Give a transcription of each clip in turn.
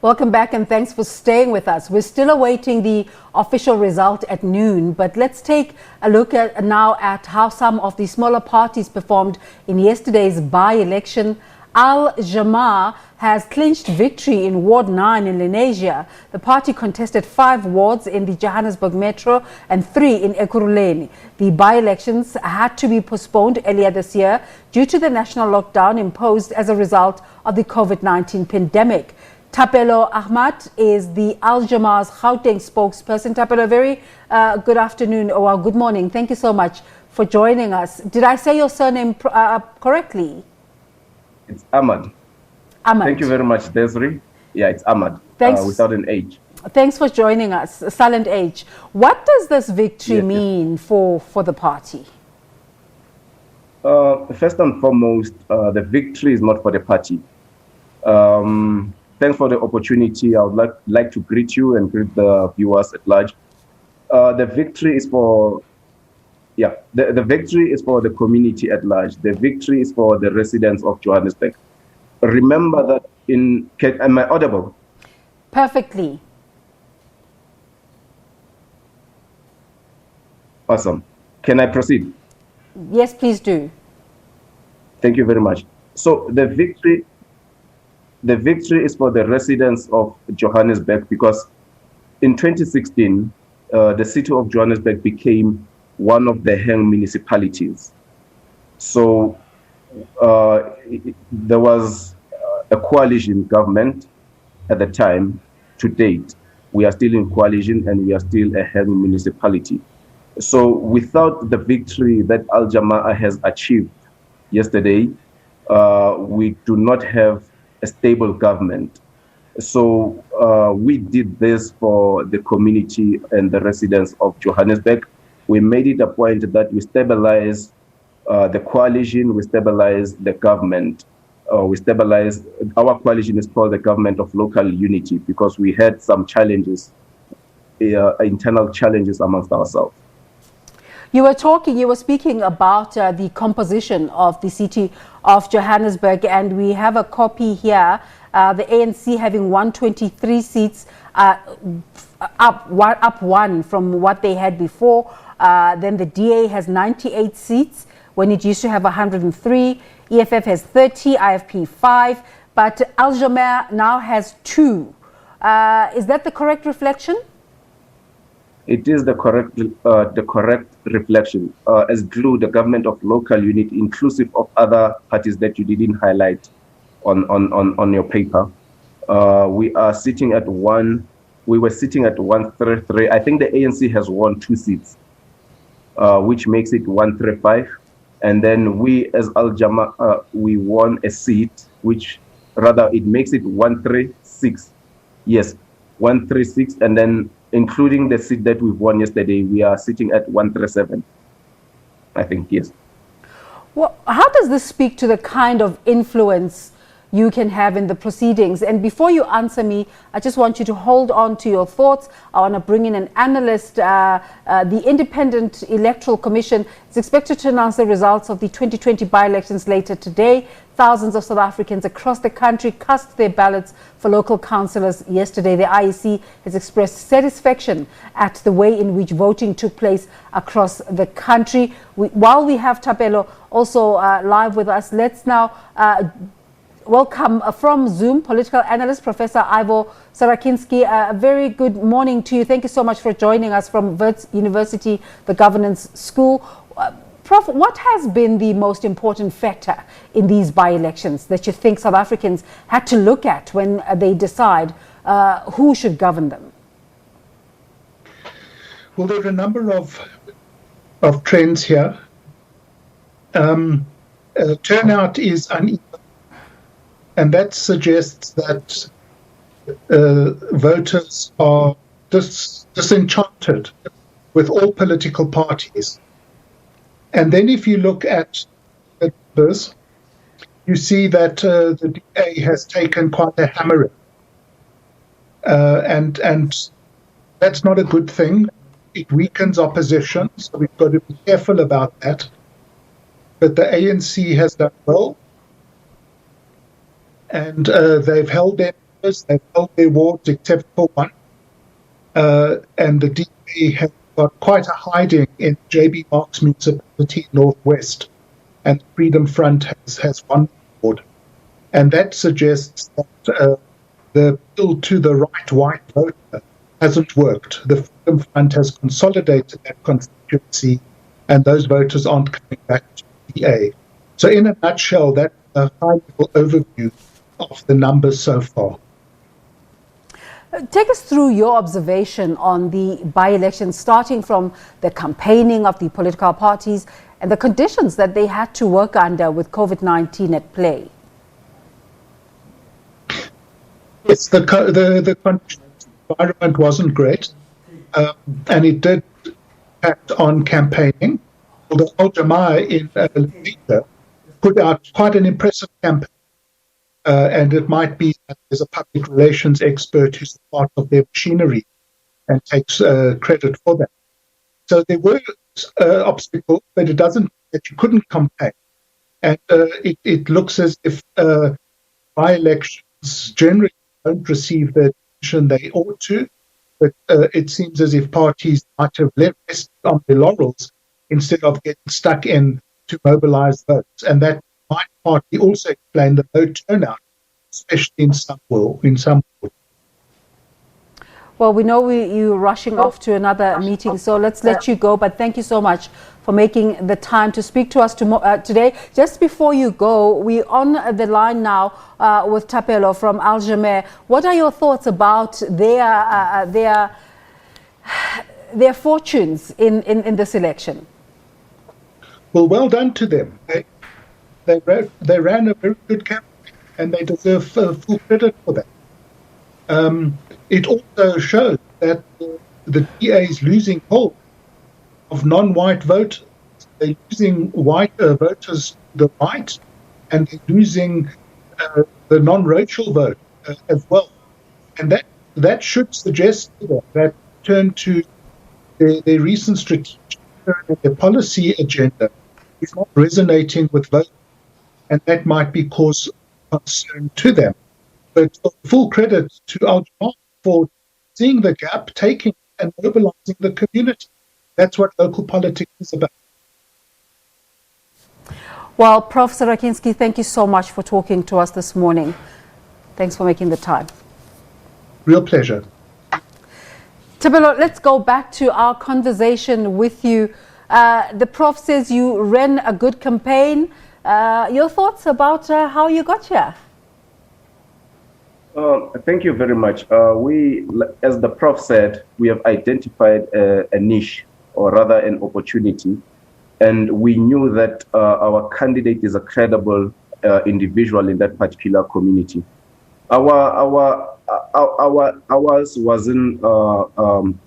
Welcome back and thanks for staying with us. We're still awaiting the official result at noon, but let's take a look now at how some of the smaller parties performed in yesterday's by-election. AlJamar has clinched victory in Ward 9 in Lenasia. The party contested 5 wards in the Johannesburg Metro and 3 in Ekurhuleni. The by-elections had to be postponed earlier this year due to the national lockdown imposed as a result of the COVID-19 pandemic. Thapelo Ahmad is the AlJamar's Gauteng spokesperson. Thapelo, very good afternoon or good morning. Thank you so much for joining us. Did I say your surname correctly? It's Ahmad. Ahmad. Thank you very much, Desiree. Yeah, it's Ahmad, without an H. Thanks for joining us, silent H. What does this victory mean for the party? First and foremost, the victory is not for the party. Thanks for the opportunity. I would like to greet you and greet the viewers at large. The victory is for the victory is for the community at large. The victory is for the residents of Johannesburg. Remember that am I audible? Perfectly. Awesome. Can I proceed? Yes, please do. Thank you very much. So the victory is for the residents of Johannesburg because in 2016, the city of Johannesburg became one of the Heng municipalities. So there was a coalition government at the time. To date, we are still in coalition and we are still a Heng municipality. So without the victory that AlJamar has achieved yesterday, we do not have a stable government. So we did this for the community and the residents of Johannesburg. We made it a point that we stabilize the coalition, we stabilize the government. Our coalition is called the Government of Local Unity because we had some challenges, internal challenges amongst ourselves. You were speaking about the composition of the city of Johannesburg, and we have a copy here. The ANC having 123 seats, up one from what they had before. Then the DA has 98 seats when it used to have 103. EFF has 30, IFP 5, but AlJamar now has 2. Is that the correct reflection? It is the correct reflection. As GLU, the Government of Local Unity, inclusive of other parties that you didn't highlight on your paper, we are sitting at one. We were sitting at 133. I think the ANC has won 2 seats, which makes it 135. And then we, as AlJamar, we won a seat, which rather it makes it 136. Yes, 136, and then including the seat that we've won yesterday, we are sitting at 137. I think, yes. Well, how does this speak to the kind of influence you can have in the proceedings? And before you answer me, I just want you to hold on to your thoughts. I want to bring in an analyst. The Independent Electoral Commission is expected to announce the results of the 2020 by-elections later today. Thousands of South Africans across the country cast their ballots for local councillors yesterday. The IEC has expressed satisfaction at the way in which voting took place across the country. While we have Thapelo also live with us, let's now welcome from Zoom political analyst Professor Ivor Sarakinsky. A very good morning to you. Thank you so much for joining us from Wits University, the Governance School. Prof, what has been the most important factor in these by-elections that you think South Africans had to look at when they decide who should govern them? Well, there are a number of trends here. Turnout is uneven, and that suggests that voters are disenchanted with all political parties. And then if you look at the numbers, you see that the DA has taken quite a hammering. And that's not a good thing. It weakens opposition, so we've got to be careful about that. But the ANC has done well, and they've held their numbers. They've held their wards except for one. And the DA has got quite a hiding in JB Marks Municipality Northwest. And the Freedom Front has one ward. And that suggests that the appeal to the right white voter hasn't worked. The Freedom Front has consolidated that constituency, and those voters aren't coming back to the DA. So in a nutshell, that's a high-level overview of the numbers so far. Take us through your observation on the by-election, starting from the campaigning of the political parties and the conditions that they had to work under with COVID-19 at play. Yes, the environment wasn't great, and it did impact on campaigning. Although AlJamar in Lenasia put out quite an impressive campaign, and it might be that there's a public relations expert who's a part of their machinery and takes credit for that. So there were obstacles, but it doesn't mean that you couldn't campaign. And it looks as if by-elections generally don't receive the attention they ought to, but it seems as if parties might have rested on their laurels instead of getting stuck in to mobilize votes. And that might partly also explain the low turnout, especially in some wards. Well, we know you're rushing off to another meeting, so let's let you go. But thank you so much for making the time to speak to us today. Just before you go, we're on the line now with Thapelo from AlJamar. What are your thoughts about their fortunes in this election? Well done to them. They ran a very good campaign, and they deserve full credit for that. It also shows that the DA is losing hold of non-white voters. They're losing white voters to the right, and they're losing the non-racial vote as well. And that should suggest to them that turn to their recent strategic and their policy agenda is not resonating with voters, and that might be cause concern to them. But full credit to AlJamar for seeing the gap, taking and mobilizing the community. That's what local politics is about. Well, Prof. Sarakinsky, thank you so much for talking to us this morning. Thanks for making the time. Real pleasure. Thapelo, let's go back to our conversation with you. The Prof says you ran a good campaign. Your thoughts about how you got here? Thank you very much. We, as the Prof said, we have identified a niche, or rather an opportunity, and we knew that our candidate is a credible individual in that particular community. Ours wasn't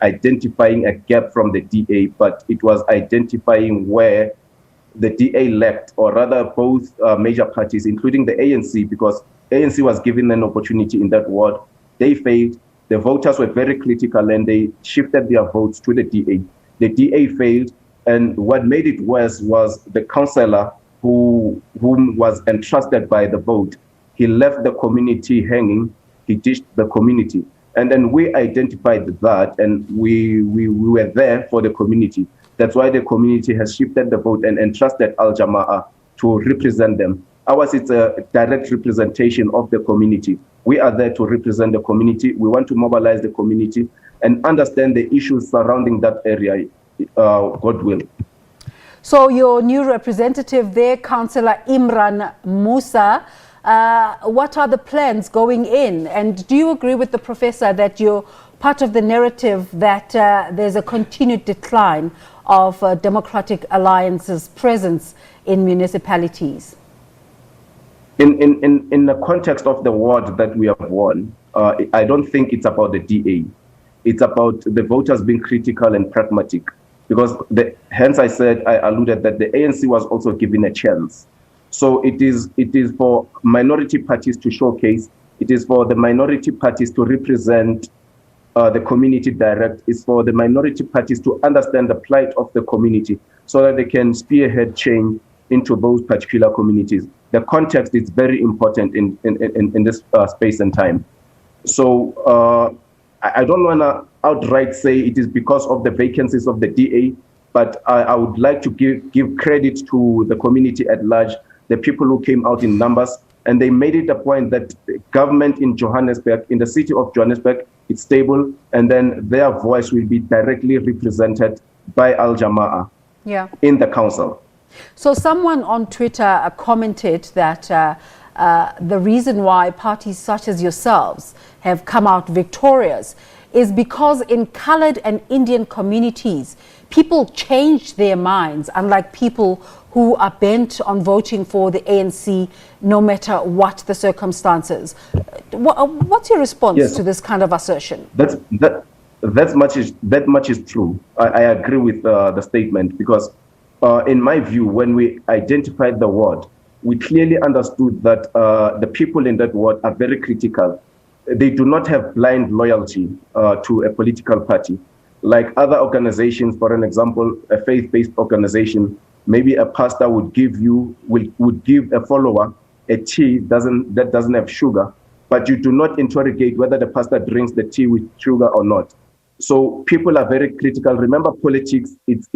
identifying a gap from the DA, but it was identifying where the DA lacked, or rather both major parties, including the ANC, because ANC was given an opportunity in that ward. They failed. The voters were very critical, and they shifted their votes to the DA. The DA failed, and what made it worse was the councillor whom was entrusted by the vote. He left the community hanging. He ditched the community. And then we identified that, and we were there for the community. That's why the community has shifted the vote and entrusted AlJamar to represent them. Ours is a direct representation of the community. We are there to represent the community. We want to mobilize the community and understand the issues surrounding that area, God will. So your new representative there, Councillor Imran Musa, what are the plans going in? And do you agree with the professor that you're part of the narrative that there's a continued decline of Democratic Alliance's presence in municipalities? In the context of the ward that we have won, I don't think it's about the DA. It's about the voters being critical and pragmatic. Because hence I said, I alluded that the ANC was also given a chance. So it is for minority parties to showcase. It is for the minority parties to represent the community direct. It's for the minority parties to understand the plight of the community so that they can spearhead change into those particular communities. The context is very important in this space and time. So I don't want to outright say it is because of the vacancies of the DA, but I would like to give credit to the community at large, the people who came out in numbers, and they made it a point that the government in Johannesburg, in the city of Johannesburg, it's stable, and then their voice will be directly represented by AlJamar in the council. So someone on Twitter commented that the reason why parties such as yourselves have come out victorious is because in colored and Indian communities, people change their minds, unlike people who are bent on voting for the ANC no matter what the circumstances. What's your response to this kind of assertion? That much is true. I agree with the statement, because in my view, when we identified the ward, we clearly understood that the people in that ward are very critical. They do not have blind loyalty to a political party. Like other organizations, for an example, a faith-based organization, maybe a pastor would give a follower a tea that doesn't have sugar, but you do not interrogate whether the pastor drinks the tea with sugar or not. So people are very critical. Remember, politics, it's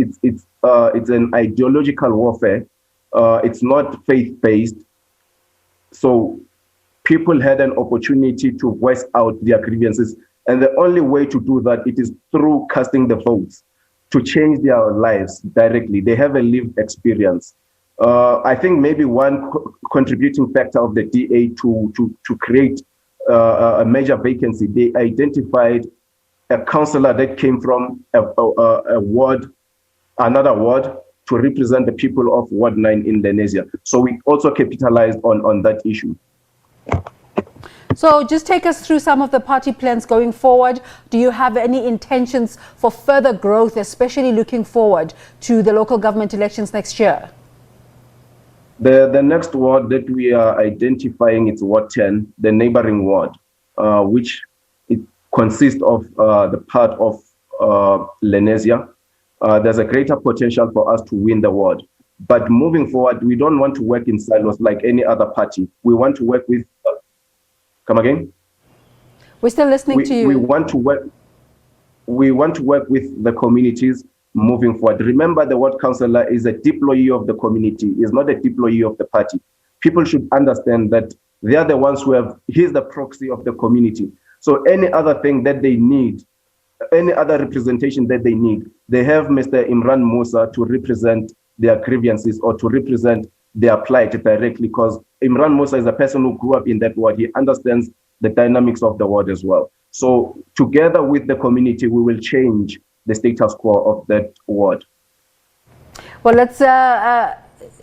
an ideological warfare. It's not faith-based. So people had an opportunity to voice out their grievances. And the only way to do that, it is through casting the votes to change their lives directly. They have a lived experience. I think maybe one contributing factor of the DA to create a major vacancy, they identified a councillor that came from a ward, another ward, to represent the people of Ward 9 in Lenasia. So we also capitalized on that issue. So just take us through some of the party plans going forward. Do you have any intentions for further growth, especially looking forward to the local government elections next year? The next ward that we are identifying is Ward 10, the neighboring ward, which it consists of the part of Lenasia. There's a greater potential for us to win the ward. But moving forward, we don't want to work in silos like any other party. We want to work with... Come again? We're still listening to you. We want to work with the communities moving forward. Remember, the ward councillor is a deployee of the community, is not a deployee of the party. People should understand that they are the ones he's the proxy of the community. So any other thing that they need, any other representation that they need, they have Mr. Imran Musa to represent their grievances or to represent their plight directly, because Imran Musa is a person who grew up in that ward. He understands the dynamics of the ward as well. So together with the community, we will change the status quo of that ward. Well, let's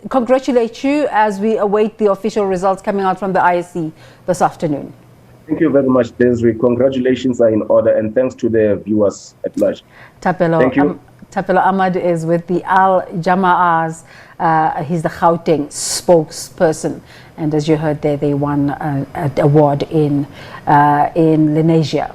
congratulate you as we await the official results coming out from the ISC this afternoon. Thank you very much, Desiree. Congratulations are in order, and thanks to the viewers at large. Thapelo, thank you. Thapelo Ahmad is with the AlJamar. He's the Gauteng spokesperson, and as you heard there, they won an award in Lenasia.